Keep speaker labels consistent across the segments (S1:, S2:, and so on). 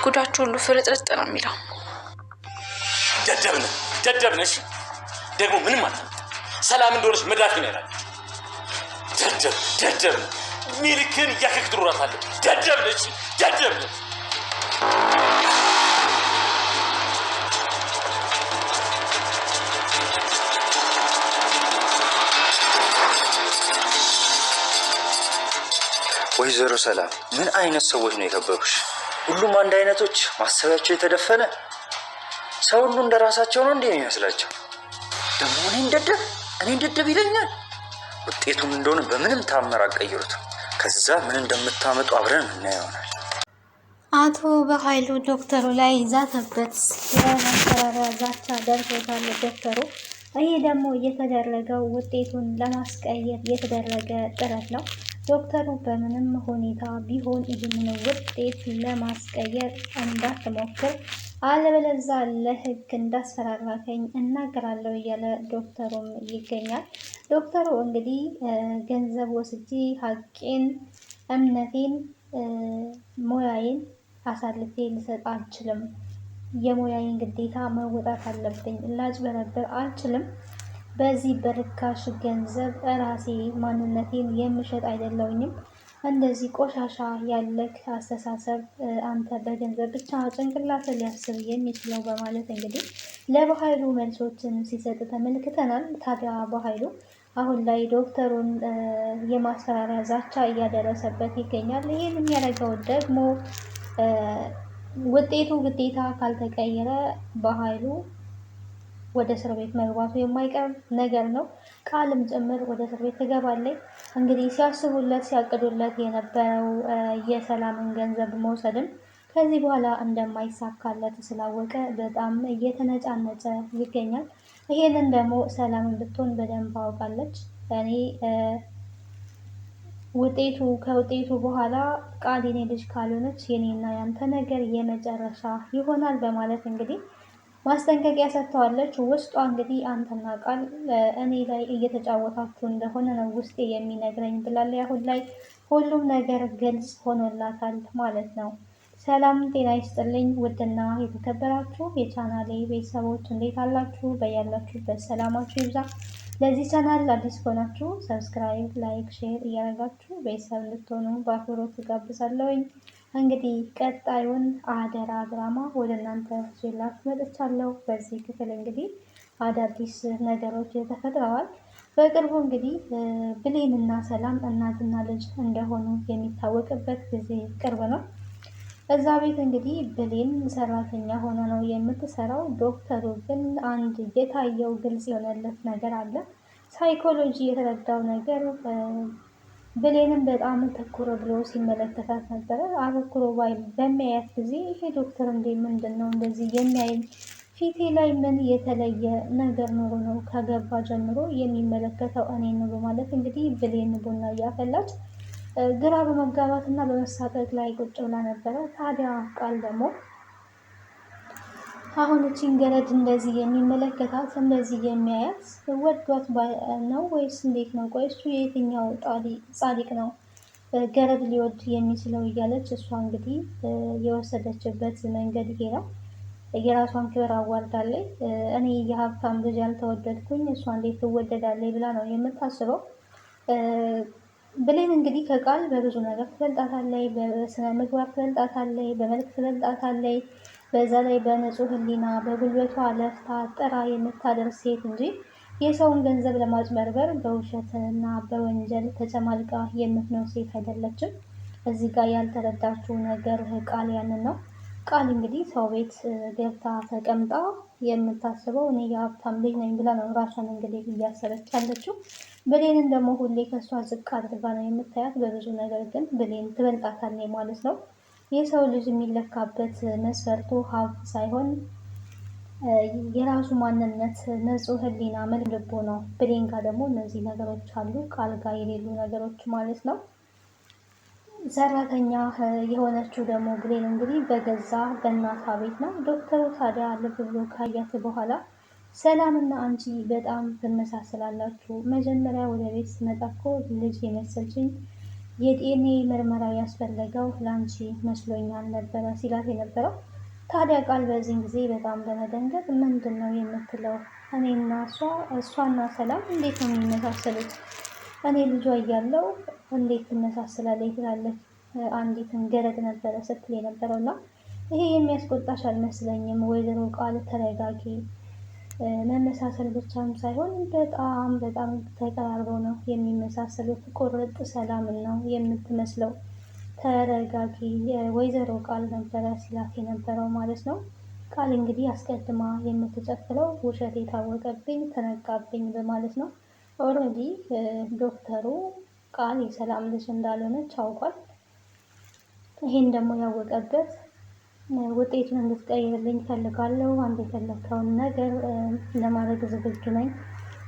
S1: ጉዳችሁ ሁሉ ፍርጥርጥ ነው የሚለው።
S2: ደደብነሽ ደግሞ ምንም አታመጣም። ሰላም እንደሆነች መዳፊ ነው ያላል። ደደብ ሚልክን እያከክ ትኖራታለህ። ደደብነሽ
S3: ወይዘሮ ሰላም ምን አይነት ሰዎች ነው የከበቡሽ? ሁሉም አንድ አይነቶች፣ ማሰቢያቸው የተደፈነ ሰው ሁሉ እንደራሳቸው ነው እንዴ የሚመስላቸው? ደግሞ እኔ ደደብ ይለኛል። ውጤቱም እንደሆነ በምንም ታምር አቀይሩት። ከዛ ምን እንደምታመጡ አብረን እናየው ይሆናል።
S4: አቶ በኃይሉ ዶክተሩ ላይ ዛተበት። የማስፈራሪያ ዛቻ ደርሶታል ዶክተሩ። ይሄ ደግሞ የተደረገው ውጤቱን ለማስቀየር የተደረገ ጥረት ነው። ዶክተሩ በምንም ሁኔታ ቢሆን ይህንን ውጤት ለማስቀየር እንዳትሞክር፣ አለበለዛ ለሕግ እንዳስፈራራከኝ እናገራለሁ እያለ ዶክተሩም ይገኛል። ዶክተሩ እንግዲህ ገንዘብ ወስጄ ሀቄን፣ እምነቴን፣ ሙያዬን አሳልፌ ልሰጥ አልችልም። የሙያዬን ግዴታ መወጣት አለብኝ። ላጭበረብር አልችልም። በዚህ በርካሽ ገንዘብ ራሴ ማንነቴን የምሸጥ አይደለሁኝም። እንደዚህ ቆሻሻ ያለክ አስተሳሰብ አንተ በገንዘብ ብቻ ጭንቅላት ሊያስብ የሚችለው በማለት እንግዲህ ለበኃይሉ መልሶችን ሲሰጥ ተመልክተናል። ታዲያ በኃይሉ አሁን ላይ ዶክተሩን የማስፈራሪያ ዛቻ እያደረሰበት ይገኛል። ይህን የሚያደርገው ደግሞ ውጤቱ ግዴታ ካልተቀየረ በኃይሉ ወደ እስር ቤት መግባቱ የማይቀር ነገር ነው። ቃልም ጭምር ወደ እስር ቤት ትገባለች። እንግዲህ ሲያስቡለት ሲያቅዱለት የነበረው የሰላምን ገንዘብ መውሰድም ከዚህ በኋላ እንደማይሳካለት ስላወቀ በጣም እየተነጫነጨ ይገኛል። ይሄንን ደግሞ ሰላምን ብትሆን በደንብ አውቃለች። እኔ ከውጤቱ በኋላ ቃል የኔ ልጅ ካልሆነች የኔና ያንተ ነገር የመጨረሻ ይሆናል በማለት እንግዲህ ማስጠንቀቂያ ሰጥተዋለች። ውስጧ እንግዲህ አንተና ቃል እኔ ላይ እየተጫወታችሁ እንደሆነ ነው ውስጤ የሚነግረኝ ብላለች። አሁን ላይ ሁሉም ነገር ግልጽ ሆኖላታል ማለት ነው። ሰላም ጤና ይስጥልኝ ውድና የተከበራችሁ የቻናሌ ቤተሰቦች እንዴት አላችሁ? በያላችሁበት ሰላማችሁ ይብዛ። ለዚህ ቻናል አዲስ ከሆናችሁ ሰብስክራይብ፣ ላይክ፣ ሼር እያደረጋችሁ ቤተሰብ እንድትሆኑ በአክብሮት ጋብዛለሁኝ። እንግዲህ ቀጣዩን አደራ ድራማ ወደ እናንተ ይዤላችሁ መጥቻለሁ። በዚህ ክፍል እንግዲህ አዳዲስ ነገሮች ተፈጥረዋል። በቅርቡ እንግዲህ ብሌንና ሰላም እናትና ልጅ እንደሆኑ የሚታወቅበት ጊዜ ቅርብ ነው። እዛ ቤት እንግዲህ ብሌን ሰራተኛ ሆነ ነው የምትሰራው። ዶክተሩ ግን አንድ የታየው ግልጽ የሆነለት ነገር አለ። ሳይኮሎጂ የተረዳው ነገር ብሌንም በጣም ተኩሮ ብሎ ሲመለከታት ነበረ። አተኩሮ በሚያያት ጊዜ ይሄ ዶክተር እንዴ ምንድን ነው እንደዚህ የሚያየኝ? ፊቴ ላይ ምን የተለየ ነገር ኖሮ ነው ከገባ ጀምሮ የሚመለከተው እኔን ነው በማለት እንግዲህ ብሌን ቡና እያፈላች ግራ በመጋባት እና በመሳቀቅ ላይ ቁጭ ብላ ነበረ። ታዲያ ቃል ደግሞ አሁን እቺን ገረድ እንደዚህ የሚመለከታት እንደዚህ የሚያያት ወዷት ነው ወይስ እንዴት ነው? ቆይ እሱ የየትኛው ጻድቅ ነው ገረድ ሊወድ የሚችለው? እያለች እሷ እንግዲህ የወሰደችበት መንገድ ይሄ ነው። የራሷን ክብር አዋርዳለች። እኔ የሀብታም ልጅ ያልተወደድኩኝ እሷ እንዴት ትወደዳለች ብላ ነው የምታስበው። ብሌን እንግዲህ ከቃል በብዙ ነገር ትበልጣታለች። በስነ ምግባር ትበልጣታለች፣ በመልክ ትበልጣታለች። በዛ ላይ በንጹህ ሕሊና በጉልበቷ ለፍታ ጥራ የምታደርስ ሴት እንጂ የሰውን ገንዘብ ለማጭበርበር በውሸትና በወንጀል ተጨማልቃ የምትኖር ሴት አይደለችም። እዚህ ጋር ያልተረዳችው ነገር ቃል ያንን ነው። ቃል እንግዲህ ሰው ቤት ገብታ ተቀምጣ የምታስበው እኔ የሀብታም ልጅ ነኝ ብላ ነው ራሷን እንግዲህ እያሰበች ያለችው። ብሌንን ደግሞ ሁሌ ከእሷ ዝቅ አድርጋ ነው የምታያት። በብዙ ነገር ግን ብሌን ትበልጣታለች ማለት ነው። የሰው ልጅ የሚለካበት መስፈርቱ ሀብት ሳይሆን የራሱ ማንነት፣ ንጹህ ሕሊና፣ መልካም ልቦ ነው። ብሌን ጋር ደግሞ እነዚህ ነገሮች አሉ፣ ቃል ጋር የሌሉ ነገሮች ማለት ነው። ሰራተኛ የሆነችው ደግሞ ብሌን እንግዲህ በገዛ በእናቷ ቤት ነው። ዶክተሩ ታዲያ ልብ ብሎ ካያት በኋላ ሰላምና አንቺ በጣም ትመሳሰላላችሁ። መጀመሪያ ወደ ቤት ስመጣ እኮ ልጅ የመሰልሽኝ የዲኤንኤ ምርመራ ያስፈለገው ላንቺ መስሎኛል ነበረ ሲላት የነበረው። ታዲያ ቃል በዚህን ጊዜ በጣም በመደንገጥ ምንድን ነው የምትለው? እኔና እሷና ሰላም እንዴት ነው የሚመሳሰሉት? እኔ ልጇ እያለው እንዴት ትመሳሰላለች ትላለች። አንዲትን ገረድ ነበረ ስትል የነበረው እና ይሄ የሚያስቆጣሽ አልመስለኝም ወይዘሮ ቃል ተረጋጊ። መመሳሰል ብቻም ሳይሆን በጣም በጣም ተቀራርበው ነው የሚመሳሰሉት። ቁርጥ ሰላምን ነው የምትመስለው። ተረጋጊ ወይዘሮ ቃል ነበረ ሲላት የነበረው ማለት ነው። ቃል እንግዲህ አስቀድማ የምትጨፍለው ውሸት የታወቀብኝ ተነቃብኝ በማለት ነው። ኦልሬዲ ዶክተሩ ቃል የሰላም ልጅ እንዳልሆነች አውቋል። ይሄን ደግሞ ያወቀበት ውጤቱን እንድትቀይርልኝ ፈልጋለሁ፣ አንድ የፈለግከውን ነገር ለማድረግ ዝግጁ ነኝ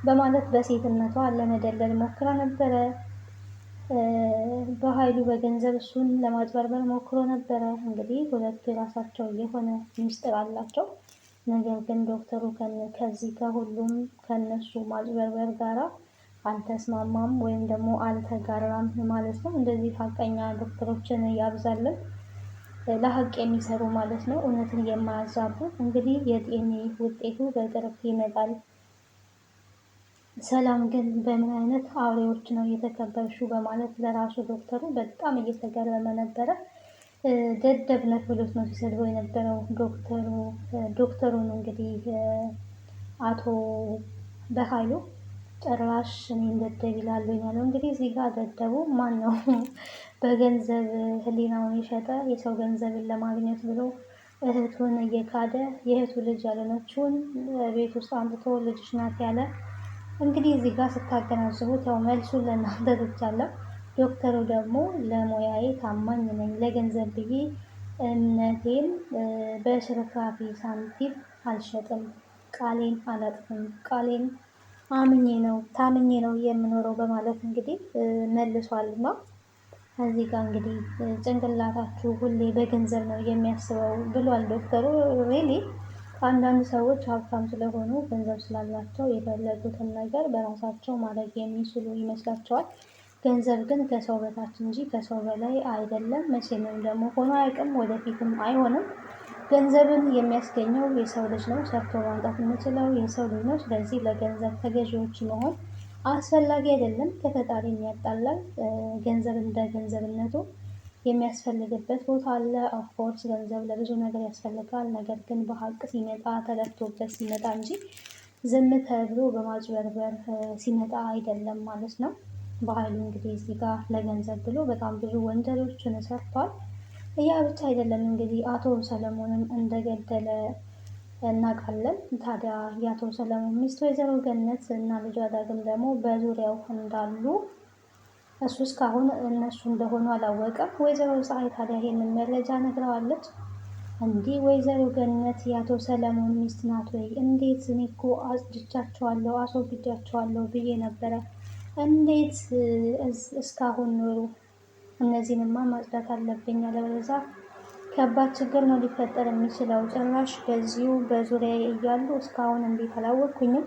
S4: በማለት በሴትነቷ ለመደለል ሞክራ ነበረ። በኃይሉ በገንዘብ እሱን ለማጭበርበር ሞክሮ ነበረ። እንግዲህ ሁለቱ የራሳቸው የሆነ ሚስጥር አላቸው። ነገር ግን ዶክተሩ ከዚህ ከሁሉም ከነሱ ማጭበርበር ጋራ አልተስማማም ወይም ደግሞ አልተጋራም ማለት ነው። እንደዚህ ሀቀኛ ዶክተሮችን ያብዛልን፣ ለሀቅ የሚሰሩ ማለት ነው፣ እውነትን የማያዛቡ። እንግዲህ የዲኤንኤ ውጤቱ በቅርብ ይመጣል። ሰላም ግን በምን አይነት አውሬዎች ነው የተከበብሽው? በማለት ለራሱ ዶክተሩ በጣም እየተገረመ ነበረ። ደደብነት ብሎት ነው ሲሰድበው የነበረው ዶክተሩን እንግዲህ አቶ በኃይሉ ጭራሽ እኔን ደደብ ይላሉ ያለው። እንግዲህ እዚህ ጋር ደደቡ ማን ነው? በገንዘብ ሕሊናውን የሸጠ የሰው ገንዘብን ለማግኘት ብሎ እህቱን እየካደ የእህቱ ልጅ ያልሆነችውን ቤት ውስጥ አምጥቶ ልጅሽ ናት ያለ። እንግዲህ እዚህ ጋር ስታገናዝቡት ያው መልሱን ለእናንተ ትቻለሁ። ዶክተሩ ደግሞ ለሙያዬ ታማኝ ነኝ፣ ለገንዘብ ብዬ እምነቴን በሽርፍራፊ ሳንቲም አልሸጥም፣ ቃሌን አላጥፍም፣ ቃሌን ታምኜ ነው የምኖረው በማለት እንግዲህ መልሷል ነው። እዚህ ጋር እንግዲህ ጭንቅላታችሁ ሁሌ በገንዘብ ነው የሚያስበው ብሏል ዶክተሩ። ሪሊ አንዳንድ ሰዎች ሀብታም ስለሆኑ ገንዘብ ስላላቸው የፈለጉትን ነገር በራሳቸው ማድረግ የሚችሉ ይመስላቸዋል። ገንዘብ ግን ከሰው በታች እንጂ ከሰው በላይ አይደለም። መቼም ደግሞ ሆኖ አያውቅም፣ ወደፊትም አይሆንም። ገንዘብን የሚያስገኘው የሰው ልጅ ነው። ሰርቶ ማምጣት የምችለው የሰው ልጅ ነው። ስለዚህ ለገንዘብ ተገዢዎች መሆን አስፈላጊ አይደለም፣ ከፈጣሪ ያጣላል። ገንዘብ እንደ ገንዘብነቱ የሚያስፈልግበት ቦታ አለ። ኦፍኮርስ ገንዘብ ለብዙ ነገር ያስፈልጋል። ነገር ግን በሀቅ ሲመጣ ተለፍቶበት ሲመጣ እንጂ ዝም ተብሎ በማጭበርበር ሲመጣ አይደለም ማለት ነው። በኃይሉ እንግዲህ እዚህ ጋር ለገንዘብ ብሎ በጣም ብዙ ወንጀሎችን ሰርቷል። ያ ብቻ አይደለም እንግዲህ አቶ ሰለሞንም እንደገደለ እናውቃለን። ታዲያ የአቶ ሰለሞን ሚስት ወይዘሮ ገነት እና ልጇ ዳግም ደግሞ በዙሪያው እንዳሉ እሱ እስካሁን እነሱ እንደሆኑ አላወቀም። ወይዘሮ ፀሐይ ታዲያ ይሄንን መረጃ ነግረዋለች። እንዲህ ወይዘሮ ገነት የአቶ ሰለሞን ሚስት ናት ወይ? እንዴት? እኔ እኮ አጽድቻቸዋለሁ አስወግጃቸዋለሁ ብዬ ነበረ። እንዴት እስካሁን ኖሩ? እነዚህንማ ማጽዳት አለብኝ፣ አለበለዚያ ከባድ ችግር ነው ሊፈጠር የሚችለው። ጭራሽ በዚሁ በዙሪያ እያሉ እስካሁን እንዴት አላወቅኩኝም?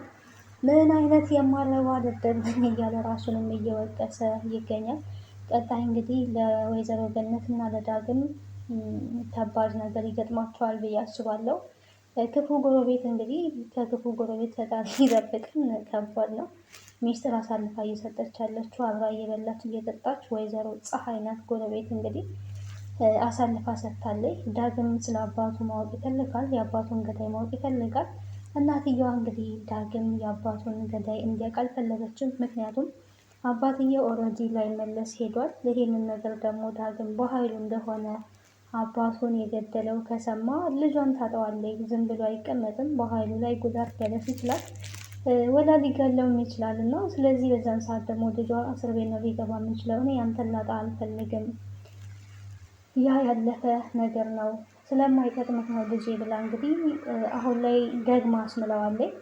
S4: ምን አይነት የማረባ ደደብ ነኝ እያለ ራሱንም እየወቀሰ ይገኛል። ቀጣይ እንግዲህ ለወይዘሮ ገነት እና ለዳግም ከባድ ነገር ይገጥማቸዋል ብዬ አስባለሁ። ክፉ ጎረቤት እንግዲህ ከክፉ ጎረቤት ፈጣሪ ይጠብቅን። ከባድ ነው። ሚስጥር አሳልፋ እየሰጠች ያለችው አብራ እየበላች እየጠጣች ወይዘሮ ፀሐይ ናት። ጎረቤት እንግዲህ አሳልፋ ሰጥታለች። ዳግም ስለ አባቱ ማወቅ ይፈልጋል። የአባቱን ገዳይ ማወቅ ይፈልጋል። እናትየዋ እንግዲህ ዳግም የአባቱን ገዳይ እንዲያውቅ አልፈለገችም። ምክንያቱም አባትየው ኦልሬዲ ላይመለስ ሄዷል። ይሄንን ነገር ደግሞ ዳግም በኃይሉ እንደሆነ አባቱን የገደለው ከሰማ ልጇን ታጠዋለች። ዝም ብሎ አይቀመጥም። በኃይሉ ላይ ጉዳት ሊያደርስ ይችላል፣ ወላ ሊገለውም ይችላል እና ስለዚህ በዛን ሰዓት ደግሞ ልጇ እስር ቤት ነው ሊገባ የምንችለው። እኔ ያንተን ላጣ አልፈልግም፣ ያ ያለፈ ነገር ነው፣ ስለማይጠቅምህ ነው ልጄ ብላ እንግዲህ አሁን ላይ ደግማ አስምለዋለች።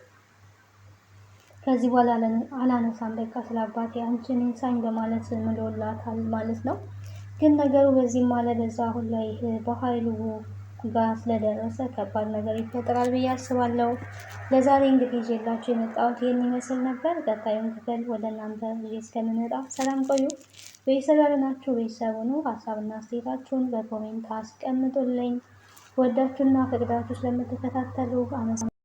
S4: ከዚህ በኋላ አላነሳም በቃ ስለ አባቴ አንቺን ኢንሳኝ በማለት ምሎላታል ማለት ነው። ግን ነገሩ በዚህም አለ በዛ አሁን ላይ በኃይሉ ጋር ስለደረሰ ከባድ ነገር ይፈጠራል ብዬ አስባለሁ። ለዛሬ እንግዲህ ይዤላችሁ የመጣሁት ይህን ይመስል ነበር። ቀጣዩን ክፍል ወደ እናንተ ይዤ እስከምመጣ ሰላም ቆዩ። ቤተሰብ ያልናችሁ ቤተሰብ ሁኑ። ሀሳብና አስተያየታችሁን በኮሜንት አስቀምጡልኝ። ወዳችሁና ፈቅዳችሁ ስለምትከታተሉ አመሰግናለሁ።